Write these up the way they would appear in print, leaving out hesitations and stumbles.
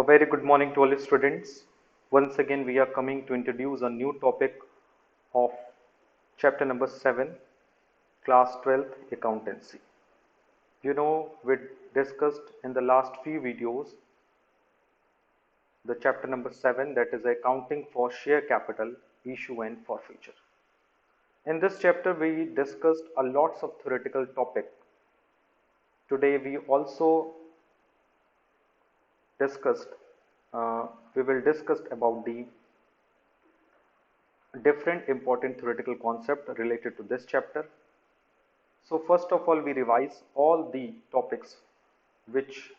A very good morning to all students. Once again, we are coming to introduce a new topic of chapter number 7, class 12th accountancy. We discussed in the last few videos the chapter number 7, that is accounting for share capital, issue and forfeiture. In this chapter, we discussed a lots of theoretical topic. Today, discussed we will discuss about the different important theoretical concept related to this chapter. So first of all, we revise all the topics which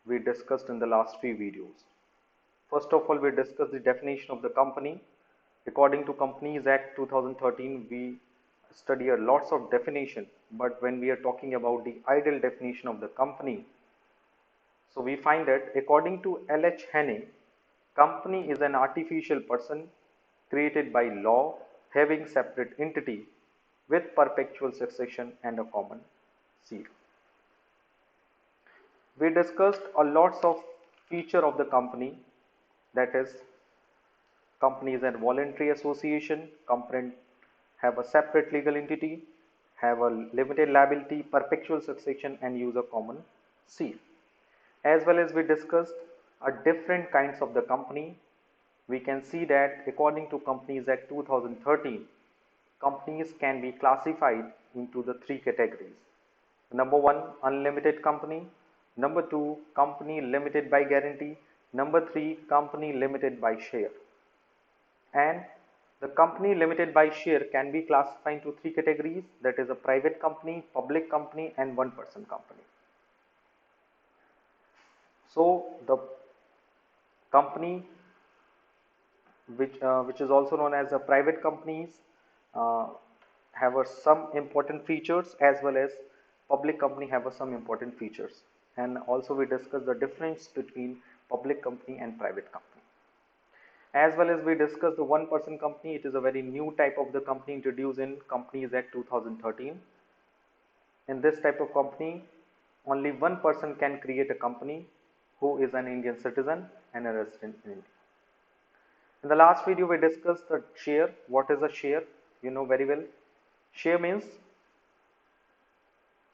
we discussed in the last few videos. First of all, we discussed the definition of the company. According to Companies Act 2013, we study a lots of definition, but when we are talking about the ideal definition of the company, so we find that according to L.H. Henning, company is an artificial person created by law having separate entity with perpetual succession and a common seal. We discussed a lots of feature of the company, that is company is a voluntary association, company have a separate legal entity, have a limited liability, perpetual succession and use a common seal. As well as we discussed a different kinds of the company. We can see that according to Companies Act 2013, companies can be classified into the three categories. Number 1, unlimited company. Number 2, company limited by guarantee. Number 3, company limited by share. And the company limited by share can be classified into three categories, that is a private company, public company and one-person company. So the company which is also known as a private companies have some important features, as well as public company have some important features. And also we discuss the difference between public company and private company. As well as we discuss the one-person company. It is a very new type of the company introduced in Companies Act 2013. In this type of company, only one person can create a company who is an Indian citizen and a resident in India. In the last video, we discussed the share. What is a share? You know very well. Share means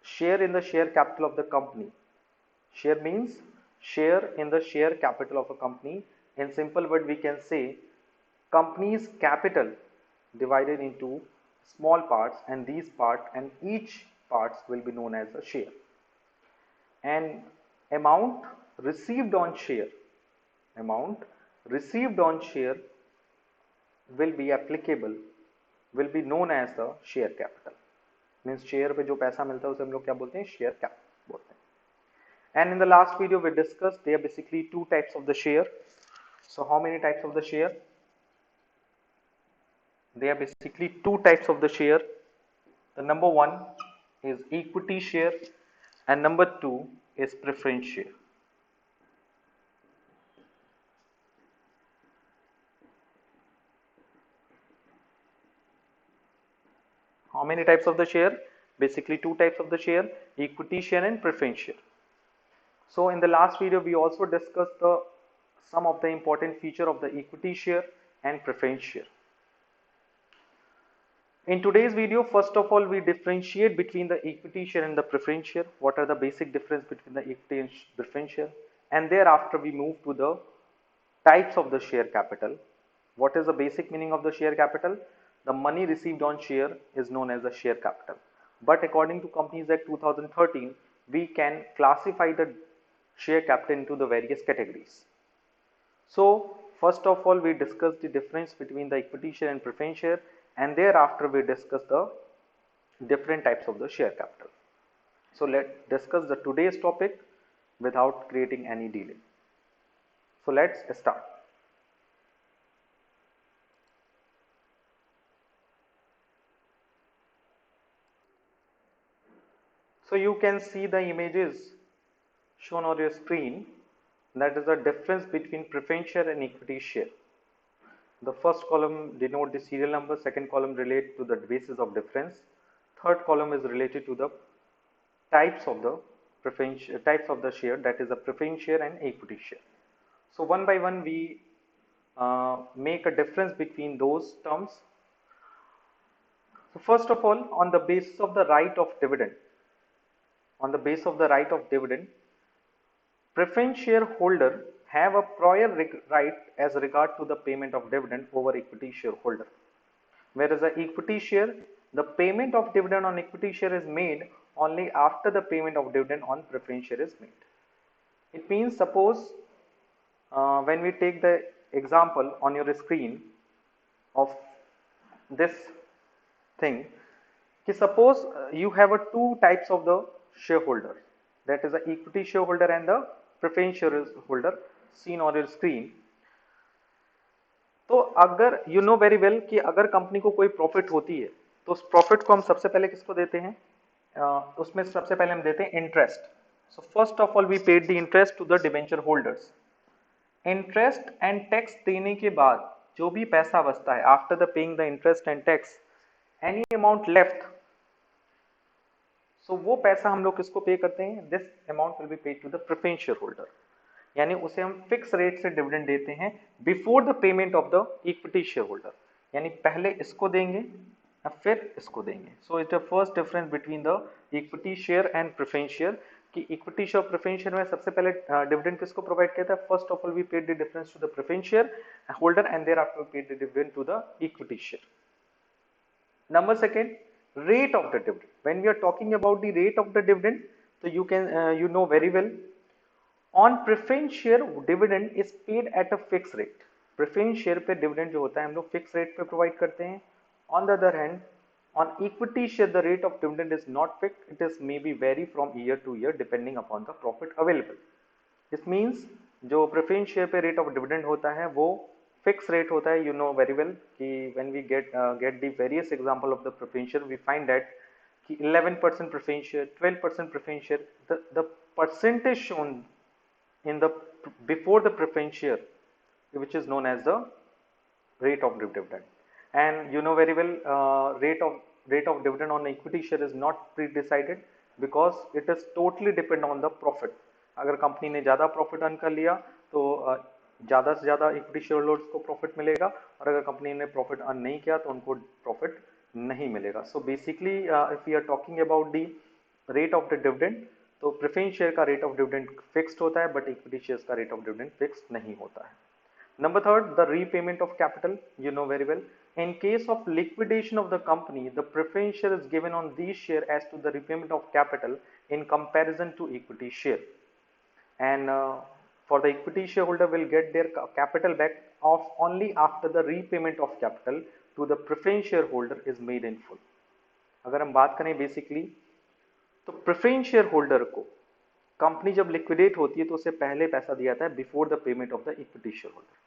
share in the share capital of the company. Share means share in the share capital of a company. In simple word, we can say company's capital divided into small parts, and these parts and each parts will be known as a share. And amount received on share will be applicable, will be known as the share capital. Means share पे जो पैसा मिलता है उसे हम लोग क्या बोलते हैं? Share capital बोलते हैं. And in the last video we discussed there are basically two types of the share. So how many types of the share? There are basically two types of the share. The number 1 is equity share and number 2 is preference share. How many types of the share? Basically two types of the share, equity share and preference share. So in the last video we also discussed some of the important feature of the equity share and preference share. In today's video, first of all, we differentiate between the equity share and the preference share. What are the basic difference between the equity and preference share? And thereafter we move to the types of the share capital. What is the basic meaning of the share capital? The money received on share is known as the share capital. But according to Companies Act 2013, we can classify the share capital into the various categories. So first of all, we discuss the difference between the equity share and preference share, and thereafter we discuss the different types of the share capital. So let's discuss the today's topic without creating any delay. So let's start. So you can see the images shown on your screen. That is the difference between preference share and equity share. The first column denote the serial number, second column relate to the basis of difference, third column is related to the types of the share, that is the preference share and equity share. So one by one we make a difference between those terms. So first of all, on the basis of the right of dividend, preference shareholder have a prior right as regard to the payment of dividend over equity shareholder. Whereas the equity share, the payment of dividend on equity share is made only after the payment of dividend on preference share is made. It means, suppose when we take the example on your screen of this thing, suppose you have a two types of the shareholder, that is the equity shareholder and the preference shareholder seen on your screen. तो अगर you know very well कि अगर company को कोई profit होती है तो उस प्रॉफिट को हम सबसे पहले किसको देते हैं, उसमें सबसे पहले हम देते हैं interest. So first of all we paid the interest to the debenture holders. Interest and tax देने के बाद जो भी पैसा बचता है after the paying the interest and tax, any amount left, so वो पैसा हम लोग किसको पे करते हैं, this amount will be paid to the preference share holder. यानी उसे हम फिक्स रेट से डिविडेंड देते हैं before the payment of the equity share holder. यानी पहले इसको देंगे और फिर इसको देंगे. So it's the first difference between the equity share and preference share. कि इक्विटी शेयर प्रेफरेंस शेयर में सबसे पहले डिविडेंड किसको प्रोवाइड किया था, first of all we paid the difference to the preference share holder and thereafter paid the dividend to the equity share. Number second, rate of the dividend. When we are talking about the rate of the dividend, so you can you know very well, on preference share dividend is paid at a fixed rate. Preference share पे dividend जो होता है हम लोग fixed rate पे provide करते हैं. On the other hand, on equity share the rate of dividend is not fixed. It is maybe vary from year to year depending upon the profit available. This means जो preference share पे rate of dividend होता है वो fix rate होता है. You know very well कि when we get the various example of the preference share we find that कि 11% preference share, 12% preference share, the percentage shown in the before the preference share which is known as the rate of dividend. And you know very well rate of dividend on equity share is not pre-decided because it is totally depend on the profit. अगर company ने ज़्यादा profit earn कर लिया तो ज़्यादा से ज़्यादा equity share holders को प्रॉफिट मिलेगा, और अगर कंपनी ने प्रॉफिट अर्न नहीं किया तो उनको प्रॉफिट नहीं मिलेगा. So basically if you are talking about the rate of the dividend, तो प्रेफरेंस शेयर का रेट ऑफ डिविडेंड फिक्स्ड होता है बट इक्विटी शेयर्स का रेट ऑफ डिविडेंड फिक्स्ड नहीं होता है. Number third, the repayment of capital. You know very well. In case of liquidation of the company, the preference share is given on these share as to the repayment of capital in comparison to equity share. And for the equity shareholder will get their capital back of only after the repayment of capital to the preference shareholder is made in full. अगर हम बात करें basically तो preference share holder को company जब liquidate होती है तो उसे पहले पैसा दिया जाता है before the payment of the equity share holder.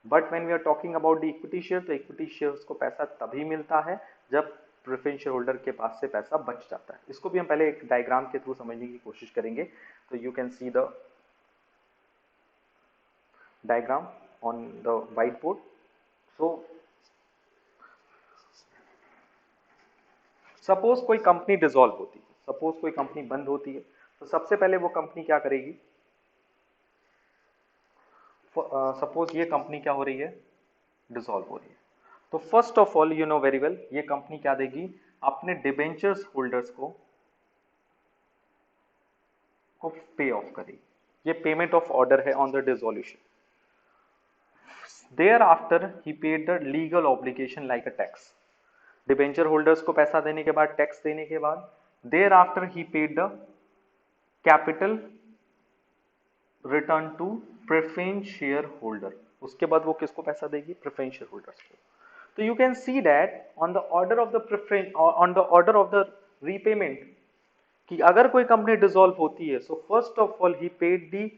But when we are talking about the equity share, तो इक्विटी शेयर्स को पैसा तभी मिलता है जब प्रेफरेंस शेयर होल्डर के पास से पैसा बच जाता है. इसको भी हम पहले एक डायग्राम के थ्रू समझने की कोशिश करेंगे. तो you can see the diagram on the white board. So suppose कोई कंपनी डिसॉल्व होती है, सपोज कोई कंपनी बंद होती है, तो सबसे पहले वो कंपनी क्या करेगी, सपोज ये कंपनी क्या हो रही है, डिसॉल्व हो रही है. तो first of all you know very well ये कंपनी क्या देगी, अपने डिबेंचर्स होल्डर्स को पे ऑफ करेगी. ये पेमेंट ऑफ ऑर्डर है on the dissolution. Thereafter he paid the legal obligation like a tax. Debenture holders को पैसा देने के बाद, टैक्स देने के बाद, thereafter he paid the capital return to preference share holder. उसके बाद वो किसको पैसा देगी, प्रेफरेंस शेयर होल्डर्स को. तो you can see that on the order of the preference, on the order of the repayment, कि अगर कोई कंपनी डिसॉल्व होती है, so first of all he paid the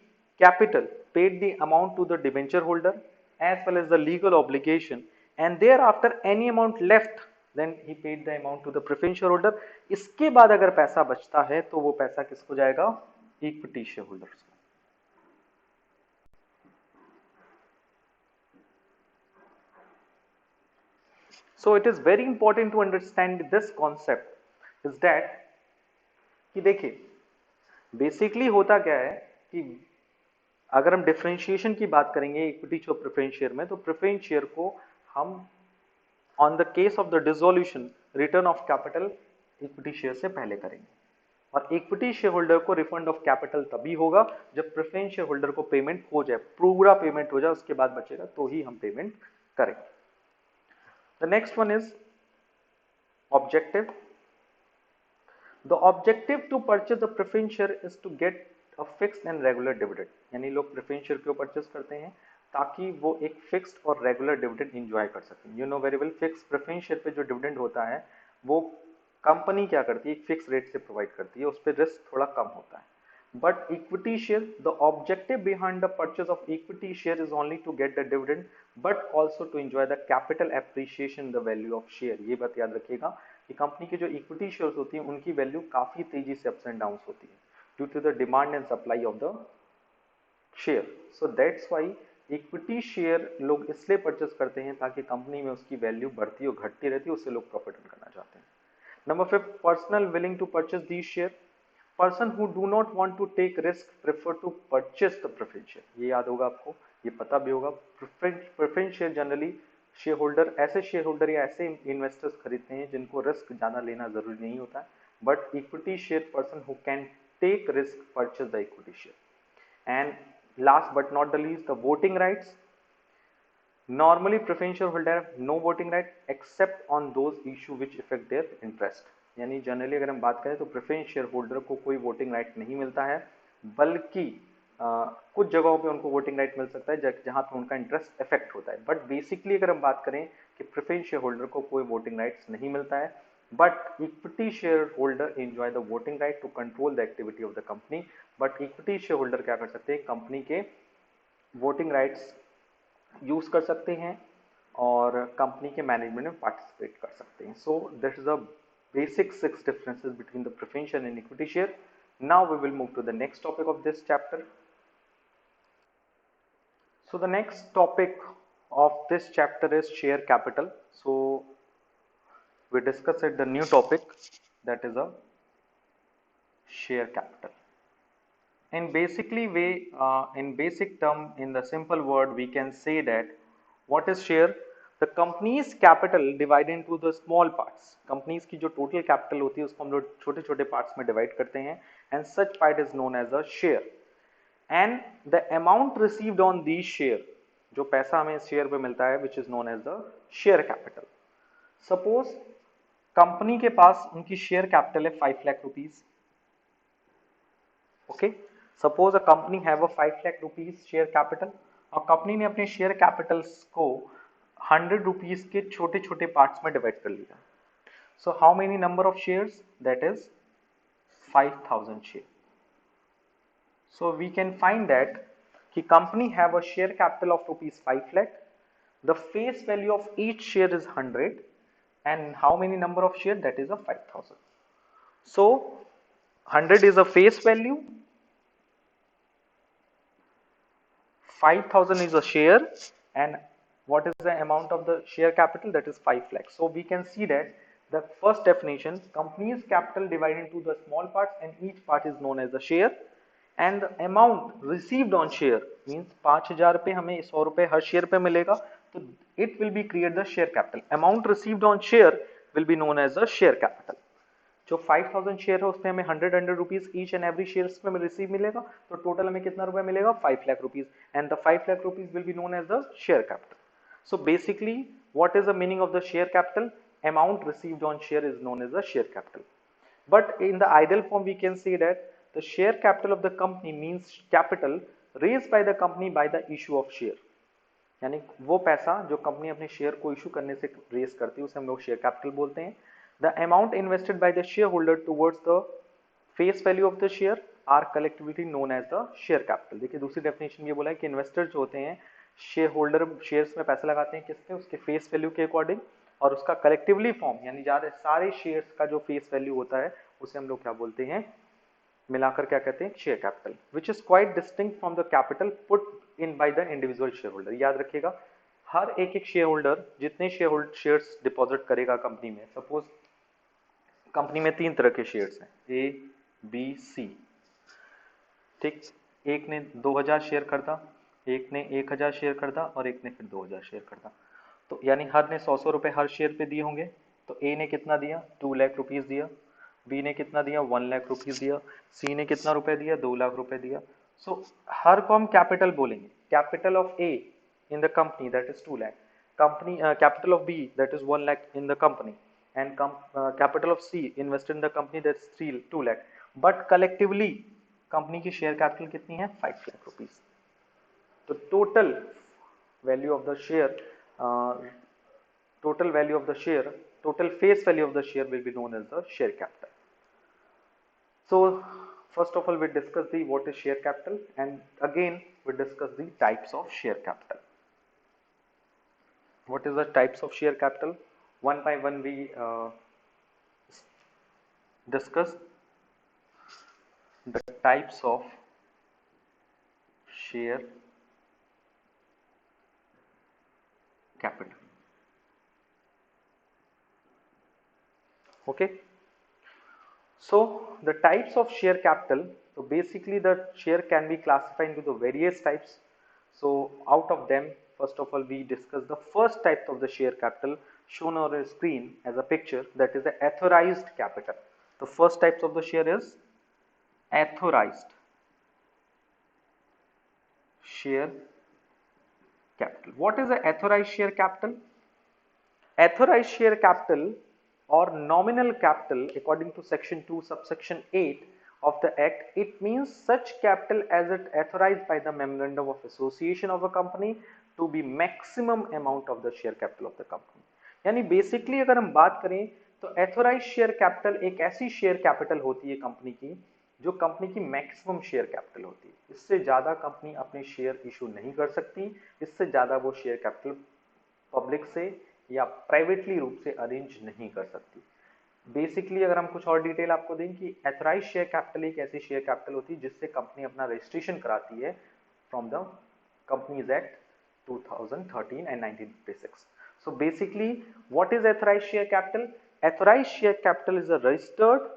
capital, paid the amount to the debenture holder as well as the legal obligation, and thereafter any amount left then he paid the amount to the preference share holder. इसके बाद अगर पैसा बचता है तो वो पैसा किसको जाएगा, इक्विटी शेयर होल्डर्स को. So it is very important to understand this concept is that कि देखिए बेसिकली होता क्या है कि अगर हम डिफरेंशिएशन की बात करेंगे इक्विटी और प्रेफरेंस शेयर में, तो प्रेफरेंस शेयर को हम on the case of the dissolution return of capital equity share से पहले करेंगे, और इक्विटी शेयर होल्डर को रिफंड ऑफ कैपिटल तभी होगा जब प्रेफरेंस शेयर होल्डर को पेमेंट हो जाए, पूरा पेमेंट हो जाए, उसके बाद बचेगा तो ही हम पेमेंट करेंगे। The next one is objective. The objective to purchase the preference share is to get a fixed and regular dividend, यानी लोग प्रेफरेंस शेयर क्यों परचेस करते हैं, ताकि वो एक फिक्स्ड और रेगुलर डिविडेंड एंजॉय कर सकें। You know very well, fix preference share पे जो डिविडेंड होता है वो कंपनी क्या करती है, एक फिक्स रेट से प्रोवाइड करती है, उस पर रिस्क थोड़ा कम होता है। But equity share, the objective behind the purchase of equity share is only to get the dividend but also to enjoy the capital appreciation the value of share. ये बात याद रखिएगा कि कंपनी के जो इक्विटी शेयर्स होती हैं उनकी वैल्यू काफी तेजी से अप्स एंड डाउन होती है due to the demand and supply of the share. So that's why equity share लोग इसलिए परचेस करते हैं ताकि कंपनी में उसकी वैल्यू बढ़ती और घटती रहती है, उससे लोग प्रॉफिट करना चाहते हैं। Number 5, personal willing to purchase these share. Person who do not want to take risk prefer to purchase the preference share. ये याद होगा आपको, ये पता भी होगा। Preference share generally share holder, ऐसे शेयर होल्डर या ऐसे इन्वेस्टर्स खरीदते हैं जिनको रिस्क ज्यादा लेना जरूरी नहीं होता है, but equity share person who can take risk purchase the equity share. And last but not the least, the voting rights. Normally, preference shareholder have no voting right except on those issue which affect their interest। यानी generally अगर हम बात करें तो preference share holder को कोई voting right नहीं मिलता है, बल्कि कुछ जगहों पे उनको वोटिंग राइट मिल सकता है जहां पे उनका इंटरेस्ट इफेक्ट होता है। बट बेसिकली अगर हम बात करें कि प्रेफरेंस शेयर होल्डर को कोई वोटिंग राइट्स नहीं मिलता है, but equity share holder enjoy the voting right to control the activity of the company. But equity share holder क्या कर सकते हैं, कंपनी के वोटिंग राइट्स यूज कर सकते हैं और कंपनी के मैनेजमेंट में पार्टिसिपेट कर सकते हैं। So this is the basic 6 differences between the preference share and equity share. Now we will move to the next topic of this chapter. So the next topic of this chapter is share capital. So we discussed the new topic, that is a share capital. In basically way, in basic term, in the simple word, we can say that what is share? The company's capital divided into the small parts. Companies की जो total capital होती है उसको हम लोग छोटे छोटे parts में divide करते हैं, and such part is known as a share. And the amount received on these share, जो पैसा हमें शेयर पे मिलता है, which is known as the share capital. Suppose company के पास उनकी शेयर कैपिटल है 5 lakh rupees. Okay, suppose a company have a 5 lakh rupees share capital, और कंपनी ने अपने शेयर कैपिटल्स को 100 रुपीज के छोटे छोटे पार्ट्स में डिवाइड कर लिया। So how many number of shares, that is 5000 share. So we can find that कि company have a share capital of rupees 5 lakh, the face value of each share is 100, and how many number of share, that is a 5000. So 100 is a face value, 5000 is a share, and what is the amount of the share capital, that is 5 lakhs. So we can see that the first definition, company's capital divided into the small parts and each part is known as a share, and the amount received on share means 5000 रुपए हमें 100 रुपए हर share पे मिलेगा, तो it will be create the share capital. Amount received on share will be known as the share capital. जो 5000 share है उसमें हमें 100 rupees each and every share में रिसीव मिलेगा, तो टोटल हमें कितना रुपया मिलेगा, 5 lakh rupees, and the 5 lakh rupees will be known as the share capital. So basically what is the meaning of the share capital? Amount received on share is known as the share capital. But in the ideal form we can say that the share capital of the company means capital raised by the company by the issue of share. यानी वो पैसा जो company अपने share को issue करने से raise करती है उसे हम लोग शेयर कैपिटल बोलते हैं. The amount invested by the shareholder towards the face value of the share are collectively known as the share capital. देखिए दूसरी डेफिनेशन ये बोला है कि इन्वेस्टर जो होते हैं शेयर होल्डर शेयर्स में पैसा लगाते हैं किसके, उसके फेस वैल्यू के अकॉर्डिंग, और उसका कलेक्टिवली फॉर्म यानी ज्यादा सारे शेयर्स का जो फेस वैल्यू होता है उसे हम लोग क्या बोलते हैं, मिलाकर क्या कहते हैं, share capital, which is quite distinct from the capital put in by the individual share holder. याद रखिएगा हर एक शेयर होल्डर जितने शेयर्स डिपॉजिट करेगा कंपनी में, सपोज कंपनी में 3 तरह के शेयर्स हैं, ए बी सी, ठीक. एक ने 2000 शेयर खरीदा, एक ने 1000 शेयर खरीदा और एक ने फिर 2000 शेयर खरीदा। तो यानी हर ने 100 रुपए हर शेयर पे दिए होंगे। तो ए ने कितना दिया, 2 लाख रुपीज दिया, बी ने कितना दिया, 1 लाख रुपीज दिया, सी ने कितना रुपए दिया, 2 लाख रुपए दिया। सो हर को हम कैपिटल बोलेंगे। Capital of A in the company, that is 2 lakh. Company capital of B, that is 1 lakh in the company, and capital of C invested in the company, that's 2 lakh. But collectively company की share capital कितनी है, 5 lakh rupees. तो total value of the share, uh, total value of the share, total face value of the share will be known as the share capital. So first of all we discuss the what is share capital, and again we discuss the types of share capital. What is the types of share capital? One by one we discuss the types of share capital. Okay. So the types of share capital. So basically the share can be classified into the various types. So out of them, first of all we discuss the first type of the share capital shown on a screen as a picture, that is the authorized capital. The first types of the share is authorized share capital. What is the authorized share capital? Authorized share capital or nominal capital according to section 2 subsection 8 of the act, it means such capital as it authorized by the memorandum of association of a company to be maximum amount of the share capital of the company. यानी basically अगर हम बात करें तो authorise share capital एक ऐसी share capital होती है कंपनी की जो कंपनी की मैक्सिमम शेयर कैपिटल होती है। इससे ज्यादा कंपनी अपने शेयर इशू नहीं कर सकती, इससे ज्यादा वो शेयर कैपिटल पब्लिक से या प्राइवेटली रूप से अरेंज नहीं कर सकती। बेसिकली अगर हम कुछ और डिटेल आपको दें कि एथराइज शेयर कैपिटल एक ऐसी शेयर कैपिटल होती है जिससे कंपनी अपना रजिस्ट्रेशन कराती है from the companies act 2013 and 1956. So basically what is authorized share capital? Authorized share capital is a registered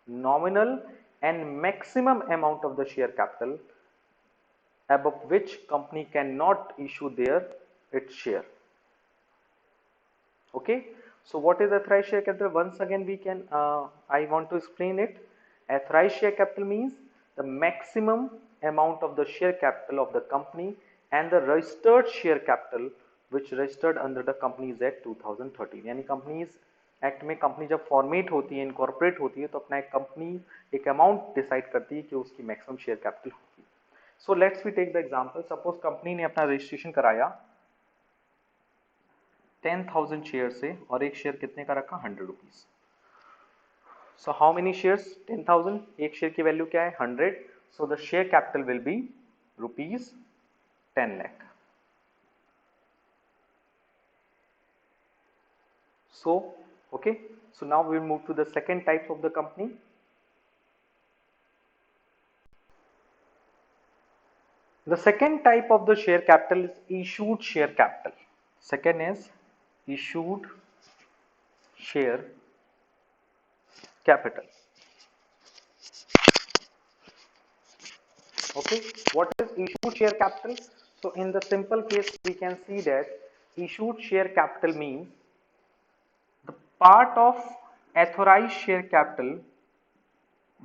nominal and maximum amount of the share capital above which company cannot issue its share. Okay, so what is authorized share capital? Once again we can I want to explain it. Authorized share capital means the maximum amount of the share capital of the company and the registered share capital which registered under the Companies Act 2013. यानी companies act में company जब format होती है, incorporate होती है, तो अपना एक कंपनी एक अमाउंट डिसाइड करती है कि उसकी मैक्सिमम शेयर कैपिटल होगी। So let's we take the example, suppose company ने अपना रजिस्ट्रेशन कराया 10,000 शेयर से और एक शेयर कितने का रखा, 100 rupees. So how many shares, 10,000, एक शेयर की वैल्यू क्या है, 100। So the share capital will be rupees 10 lakh. So okay, so now we will move to the second type of the company. The second type of the share capital is issued share capital. Second is issued share capital. Okay, what is issued share capital? So in the simple case we can see that issued share capital means the part of authorized share capital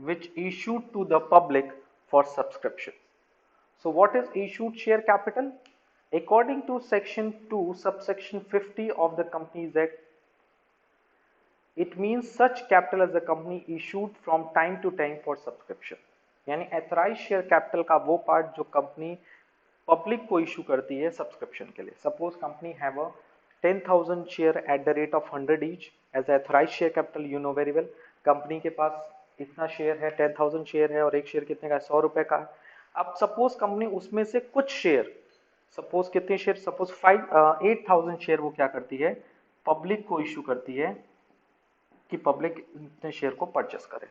which issued to the public for subscription. So what is issued share capital? According to section 2 subsection 50 of the Companies Act, it means such capital as the company issued from time to time for subscription. यानी authorized share capital का वो part जो company public को issue करती है subscription के लिए। Suppose company have a 10,000 share at the rate of 100 each as authorized share capital, you know very well. Company के पास इतना शेयर है, 10,000 शेयर है और एक शेयर कितने का है, 100 रुपए का। अब सपोज कंपनी उसमें से कुछ शेयर, सपोज कितने शेयर, सपोज 8,000 शेयर वो क्या करती है, पब्लिक को इशू करती है कि पब्लिक इतने शेयर को परचेस करे।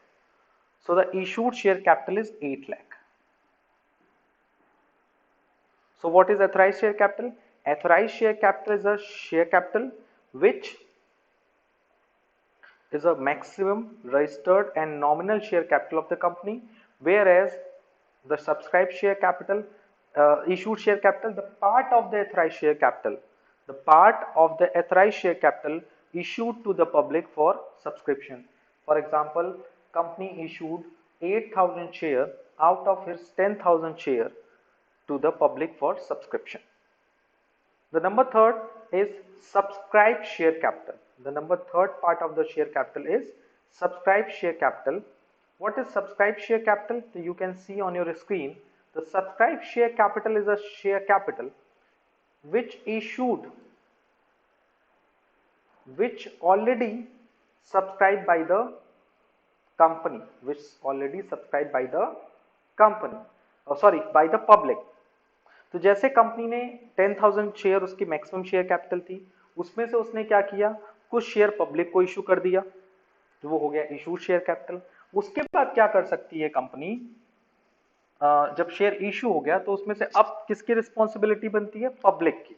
So the issued share capital is 8 lakh. So what is authorized share capital? Authorized share capital is a share capital which is a maximum registered and nominal share capital of the company, whereas the subscribed share capital, issued share capital, the part of the authorized share capital, the part of the authorized share capital issued to the public for subscription. For example, company issued 8,000 share out of its 10,000 share to the public for subscription. The number third is subscribed share capital. The number third part of the share capital is subscribed share capital. What is subscribed share capital? So you can see on your screen, the subscribed share capital is a share capital which already subscribed by the company, by the public. तो जैसे company ने 10,000 share, उसकी maximum share capital थी, उसमें से उसने क्या किया, कुछ शेयर पब्लिक को इशू कर दिया, तो वो हो गया इशूड शेयर कैपिटल। उसके बाद क्या कर सकती है कंपनी, जब शेयर इशू हो गया तो उसमें से अब किसकी रिस्पॉन्सिबिलिटी बनती है, पब्लिक की।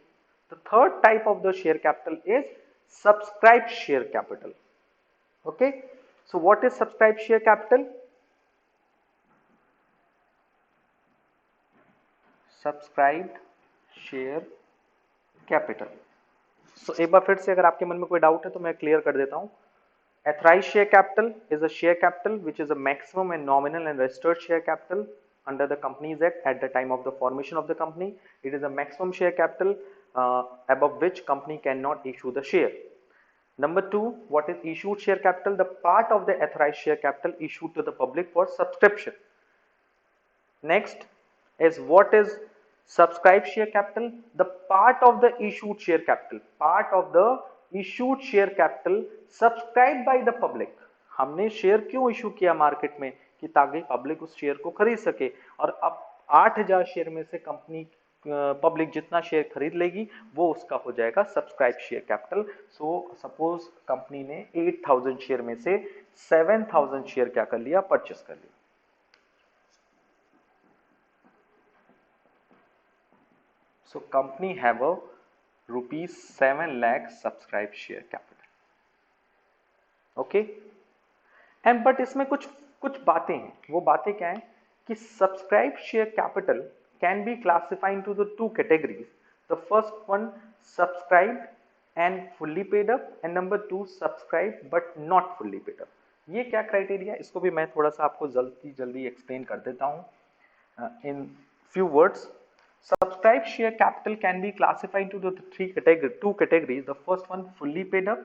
The third type of the share capital is subscribed share capital. Okay, so what is subscribed share capital? Subscribed share capital. So एक बार फिर से अगर आपके मन में कोई डाउट है तो मैं क्लियर कर देता हूं। Authorized share capital is a share capital which is a maximum and nominal and registered share capital under the Companies Act at the time of the formation of the company. It is a maximum share capital above which company cannot issue the share. Number two, what is issued share capital? The part of the authorized share capital issued to the public for subscription. Next is what is subscribed share capital? The part of the issued share capital. Part of the issued share capital subscribed by the public. हमने share क्यों issue किया market में, कि ताकि public उस share को खरीद सके। और अब 8,000 शेयर में से कंपनी पब्लिक जितना शेयर खरीद लेगी वो उसका हो जाएगा subscribe share capital. So suppose company ने 8,000 शेयर में से 7,000 शेयर क्या कर लिया, परचेस कर लिया। So company have a rupees 7 lakh subscribed share capital. Okay, and but इसमें कुछ बातें हैं। वो बातें क्या हैं कि subscribed share capital can be classified into the two categories. The first one, subscribed and fully paid up, and number two, subscribed but not fully paid up. ये क्या क्राइटेरिया, इसको भी मैं थोड़ा सा आपको जल्दी एक्सप्लेन कर देता हूँ in few words. Subscribed share capital can be classified into the two categories. The first one, fully paid up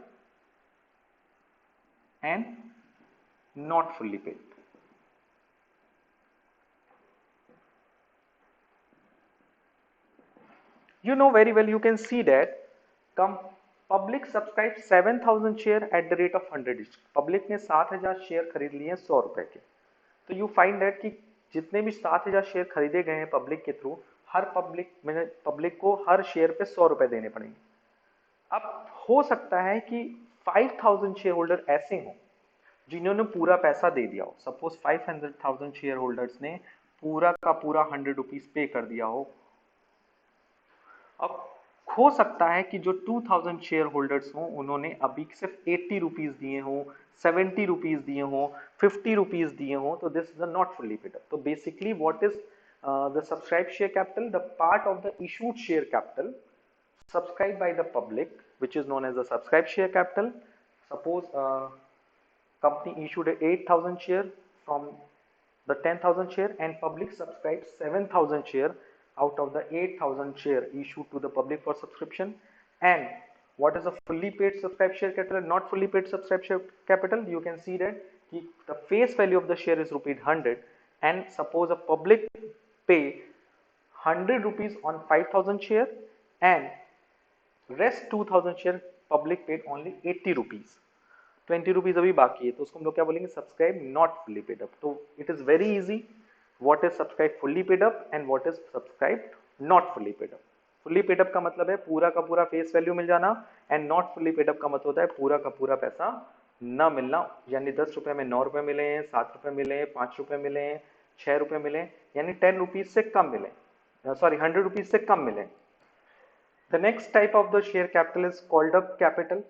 and not fully paid. You know very well, you can see that public subscribed 7,000 share at the rate of 100 each. Public ने 7,000 share खरीद लिए हैं 100 रुपए के। तो you find that कि जितने भी 7,000 शेयर खरीदे गए हैं पब्लिक के थ्रू, हर पब्लिक को हर शेयर पे 100 रुपए देने पड़ेंगे। अब हो सकता है कि 5,000 शेयर होल्डर ऐसे हों जिन्होंने पूरा पैसा दे दिया हो। सपोज 500,000 शेयर होल्डर्स ने पूरा का पूरा 100 रुपीज पे कर दिया हो। अब हो सकता है कि जो 2,000 शेयर होल्डर्स हों उन्होंने अभी सिर्फ 80 रुपीज दिए हों, 70 रुपीज दिए हों, 50 रुपीज दिए हों, तो this is not fully paid up. तो basically what is the subscribed share capital? The part of the issued share capital subscribed by the public, which is known as the subscribed share capital. Suppose company issued 8,000 share from the 10,000 share and public subscribed 7,000 share out of the 8,000 share issued to the public for subscription. And what is a fully paid subscribed share capital and not fully paid subscribed share capital? You can see that the face value of the share is rupees 100, and suppose a public pay 100 rupees on 5,000 share and rest 2,000 share public paid only 80 rupees, 20 rupees अभी बाकी है, तो उसको हम लोग क्या बोलेंगे, subscribe not fully paid up. तो it is very easy, what is subscribe fully paid up and what is subscribe not fully paid up. Fully paid up का मतलब है पूरा का पूरा फेस वैल्यू मिल जाना, and not fully paid up का मतलब होता है पूरा का पूरा पैसा ना मिलना। यानी 10 रुपए में 9 रुपए मिले हैं, 7 रुपए मिले हैं, 5 रुपए मिले हैं, 6 रुपए मिले, यानी 10 रुपीज से कम मिले, सॉरी 100 रुपीज से कम मिले। The next type of the share capital is called up capital.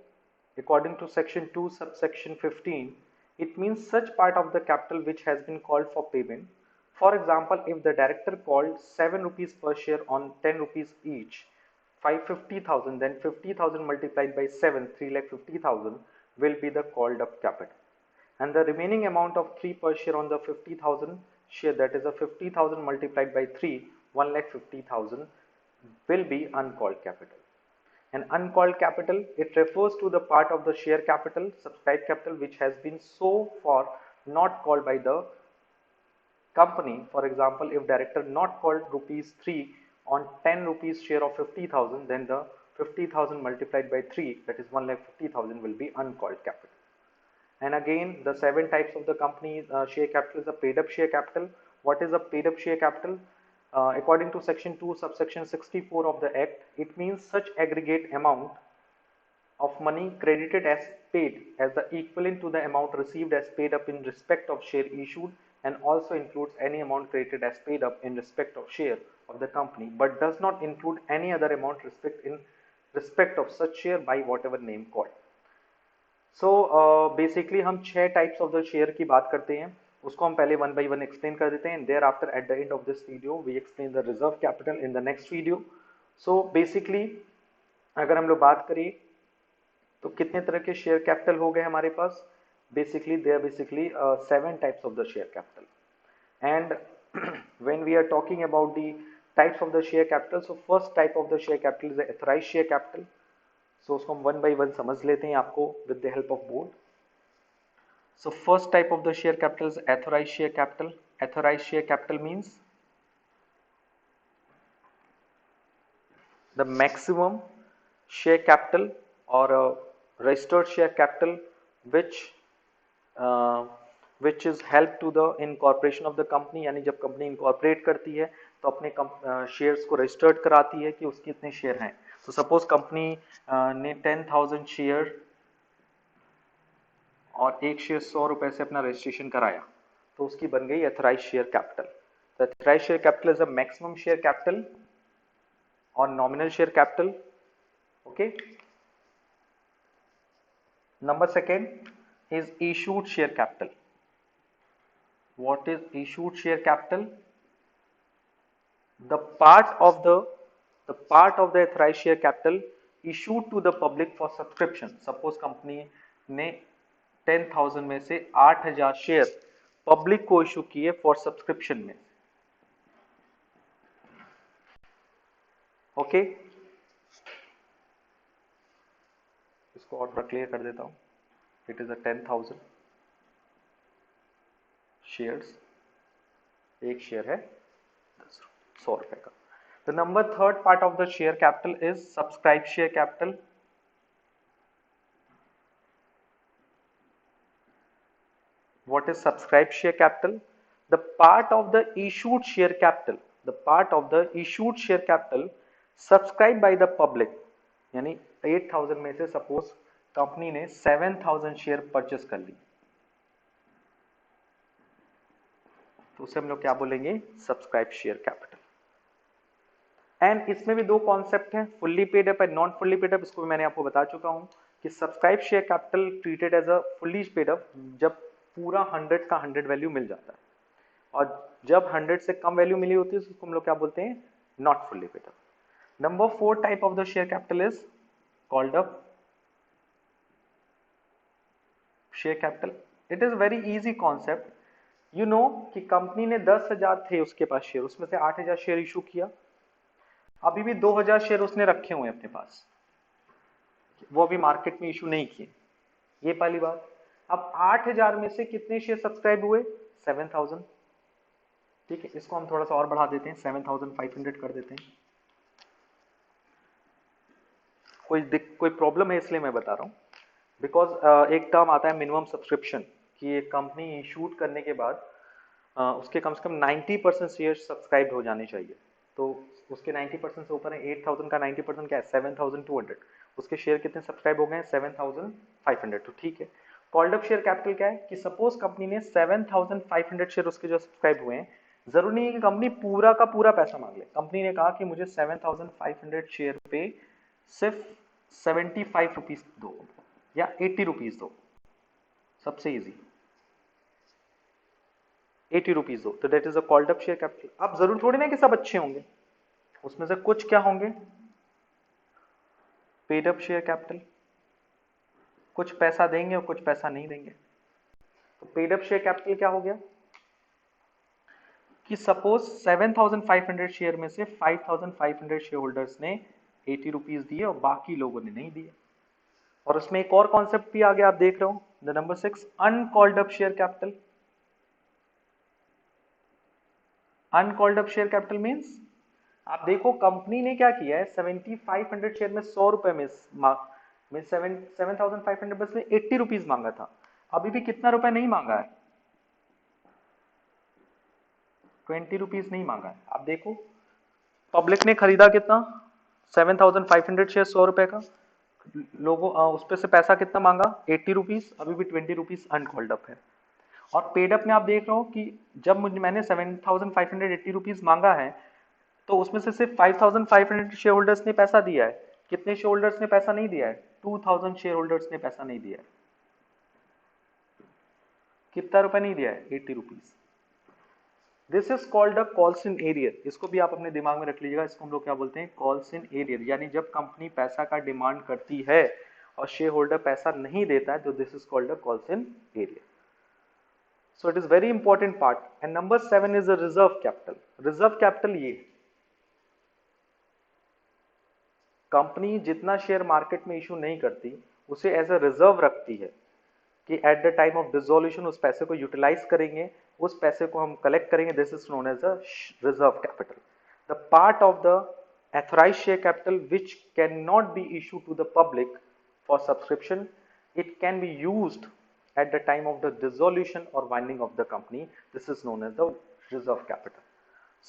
According to section 2 subsection 15, it means such part of the capital which has been called for payment For example, if the director called 7 rupees per share on 10 rupees each, 550,000, then 50,000 multiplied by 7, 3,50,000 will be the called up capital. And the remaining amount of 3 per share on the 50,000 share, that is a 50,000 multiplied by 3, 1,50,000 will be uncalled capital. And uncalled capital, it refers to the part of the share capital, subscribed capital, which has been so far not called by the company. For example, if director not called rupees 3 on 10 rupees share of 50,000, then the 50,000 multiplied by 3, that is 1,50,000 will be uncalled capital. And again, the 7 types of the company share capital is a paid up share capital. What is a paid up share capital? According to section 2 subsection 64 of the act, it means such aggregate amount of money credited as paid as the equivalent to the amount received as paid up in respect of share issued, and also includes any amount credited as paid up in respect of share of the company, but does not include any other amount in respect of such share by whatever name called. So basically हम 6 types of the share की बात करते हैं, उसको हम पहले one by one explain कर देते हैं. Thereafter at the end of this video we explain the reserve capital in the next video. So basically अगर हम लोग बात करें तो कितने तरह के शेयर कैपिटल हो गए हमारे पास. Basically they are basically 7 types of the share capital. And when we are talking about the types of the share capital, so first type of the share capital is authorised share capital. So उसको हम one by one समझ लेते हैं आपको with the help of board. So first type of the share capital is authorised share capital. Authorised share capital means the maximum share capital और registered share capital which is help to the incorporation of the company. यानी जब company incorporate करती है तो अपने shares को registered कराती है कि उसके इतने शेयर हैं. तो सपोज कंपनी ने 10,000 शेयर और एक शेयर 100 रुपए से अपना रजिस्ट्रेशन कराया, तो उसकी बन गई ऑथराइज्ड शेयर कैपिटल. तो authorised share capital is a maximum share capital और nominal share capital. Okay. Number second is issued share capital. What is issued share capital? The part of the authorized share capital issued to the public for subscription. Suppose company ने 10,000 में से 8,000 share public को issue किए for subscription में. Okay. इसको और clear कर देता हूं. इट इज अ 10,000 शेयर्स, एक शेयर है 100 रुपए का. The number third part of the share capital is subscribe share capital. What is subscribed share capital? The part of the issued share capital, subscribed by the public. यानी 8,000 में से suppose company ने 7,000 share purchase कर ली, तो उसे हम लोग क्या बोलेंगे? Subscribe share capital. एंड इसमें भी दो कॉन्सेप्ट हैं, fully paid up and non fully paid up. इसको भी मैंने आपको बता चुका हूं कि subscribe share capital treated as a fully paid up जब पूरा 100 का 100 वैल्यू मिल जाता है, और जब 100 से कम वैल्यू मिली होती है तो उसको हम लोग क्या बोलते हैं? Not fully paid up. Number 4 type of the share capital is called up share capital. It is very easy concept. You know कि कंपनी ने 10,000 थे उसके पास शेयर, उसमें से 8,000 शेयर इशू किया, अभी भी 2,000 शेयर उसने रखे हुए अपने पास, वो अभी मार्केट में इशू नहीं किए. ये पहली बात. अब 8,000 में से कितने शेयर सब्सक्राइब हुए? 7,000. ठीक है, इसको हम थोड़ा सा और बढ़ा देते हैं, 7,500 कर देते हैं. कोई प्रॉब्लम है इसलिए मैं बता रहा हूं, बिकॉज एक टर्म आता है मिनिमम सब्सक्रिप्शन, कि एक कंपनी इशूड करने के बाद उसके कम से कम 90% शेयर सब्सक्राइब हो जाने चाहिए. तो उसके 90% से ऊपर है. 8,000 का 90% क्या है? 7,200. उसके शेयर कितने सब्सक्राइब हो गए हैं? 7,500. तो ठीक है. कॉल्ड अप शेयर कैपिटल क्या है कि सपोज कंपनी ने 7,500 शेयर उसके जो सब्सक्राइब हुए हैं, जरूरी नहीं कि कंपनी पूरा का पूरा पैसा मांग ले. कंपनी ने कहा कि मुझे 7,500 शेयर पे सिर्फ 75 रुपीज दो या 80 रुपीज दो. सबसे इजी. 80 रुपीज दो, तो that is a called up share capital. अब जरूर थोड़ी ना कि सब अच्छे होंगे, उसमें से कुछ क्या होंगे पेड अप शेयर कैपिटल, कुछ पैसा देंगे और कुछ पैसा नहीं देंगे। तो पेड अप शेयर कैपिटल क्या हो गया कि सपोज 7,500 शेयर में से 5,500 शेयर होल्डर्स ने 80 रुपीज दिए और बाकी लोगों ने नहीं दिए। और उसमें एक और कॉन्सेप्ट भी आ गया, आप देख रहे हो, the number 6 uncalled up share capital. Uncalled up share capital means आप देखो कंपनी ने क्या किया है, 7,500 शेयर में 100 रुपए में 7,500 बस में 80 रुपीज मांगा था, अभी भी कितना रुपए नहीं मांगा है, 20 रुपीज नहीं मांगा है। आप देखो पब्लिक ने खरीदा कितना, 7,500 शेयर 100 रुपए का, लोगों उस पे से पैसा कितना मांगा 80 रुपीज, अभी भी 20 रुपीज अनकॉल्ड अप है। और पेड अप में आप देख रहे हो कि जब मैंने 7,580 रुपीज मांगा है तो उसमें से सिर्फ 5,500 शेयर होल्डर्स ने पैसा दिया है। कितने शेयर होल्डर्स ने पैसा नहीं दिया है, 2,000 शेयर होल्डर्स ने पैसा नहीं दिया है। कितना रुपए नहीं दिया है, 80 rupees. This is called a calls in arrear, इसको भी आप अपने दिमाग में रख लीजिएगा, इसको हम लोग क्या बोलते हैं, कॉल्स इन एरियर। यानी जब कंपनी पैसा का डिमांड करती है और शेयर होल्डर पैसा नहीं देता है तो this is called a calls in arrear. So it is very important part. And number 7 is a reserve capital. Reserve capital ये कंपनी जितना शेयर मार्केट में इशू नहीं करती उसे एज अ रिजर्व रखती है कि at the time of dissolution उस पैसे को यूटिलाइज करेंगे, उस पैसे को हम कलेक्ट करेंगे। This is known as a reserve capital. The part of the authorized share capital which cannot be issued to the public for subscription, it can be used at the time of the dissolution or winding of the company. This is known as the reserve capital.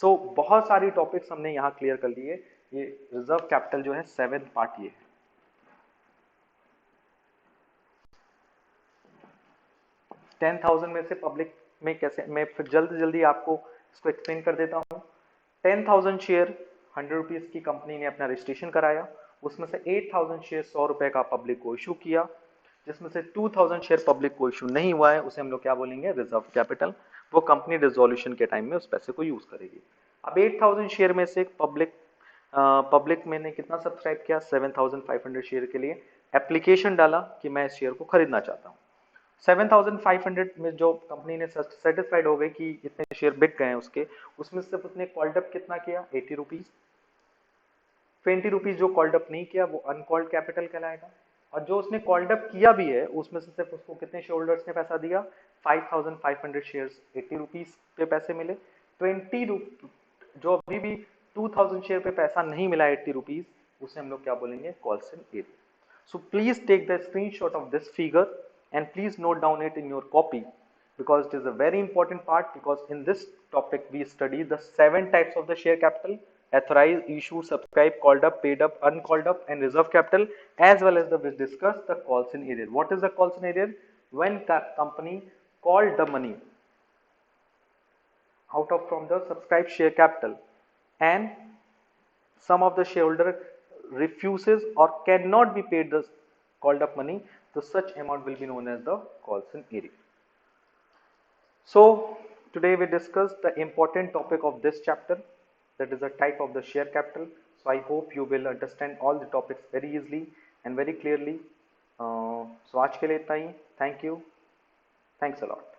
So बहुत सारी topics हमने यहाँ clear कर लिए। ये reserve capital जो है 7th part ये है। 10,000 में से पब्लिक में कैसे, मैं फिर जल्दी आपको इसको एक्सप्लेन कर देता हूँ। 10,000 शेयर 100 रुपीज की कंपनी ने अपना रजिस्ट्रेशन कराया, उसमें से 8,000 शेयर 100 रुपए का पब्लिक को इशू किया, जिसमें से 2,000 शेयर पब्लिक को इशू नहीं हुआ है, उसे हम लोग क्या बोलेंगे, रिजर्व कैपिटल। वो कंपनी डिसोल्यूशन के टाइम में उस पैसे को यूज करेगी। अब 8,000 शेयर में से पब्लिक मैंने कितना सब्सक्राइब किया, 7,500 शेयर के लिए एप्लीकेशन डाला कि मैं इस शेयर को खरीदना चाहता हूँ। 7,500 में जो कंपनी ने सेटिस्फाइड हो गई कि इतने शेयर बिक गए हैं उसके, उसमें सिर्फ उसने कॉल्ड अप कितना किया, 80 रुपीज। 20 रुपीज जो कॉल्ड अप नहीं किया वो अनकॉल्ड कैपिटल कहलाएगा। और जो उसने कॉल्ड अप किया भी है उसमें से सिर्फ उसको कितने शेयर होल्डर्स ने पैसा दिया, 5,500 शेयर्स 80 रुपीज पे पैसे मिले। 20 जो अभी भी 2,000 शेयर पे पैसा नहीं मिला 80 रुपीज, उसे हम लोग क्या बोलेंगे, calls in area. So please take the screenshot of this figure and please note down it in your copy because it is a very important part, because in this topic we study the 7 types of the share capital: authorized, issued, subscribed, called up, paid up, uncalled up and reserve capital, as well as we discuss the calls in arrear. What is the calls in arrear? When the company called the money out of from the subscribed share capital and some of the shareholder refuses or cannot be paid the called up money, so such amount will be known as the calls in arrear. So today we discussed the important topic of this chapter, that is the type of the share capital. So I hope you will understand all the topics very easily and very clearly. So आज के लिए इतना ही. Thank you. Thanks a lot.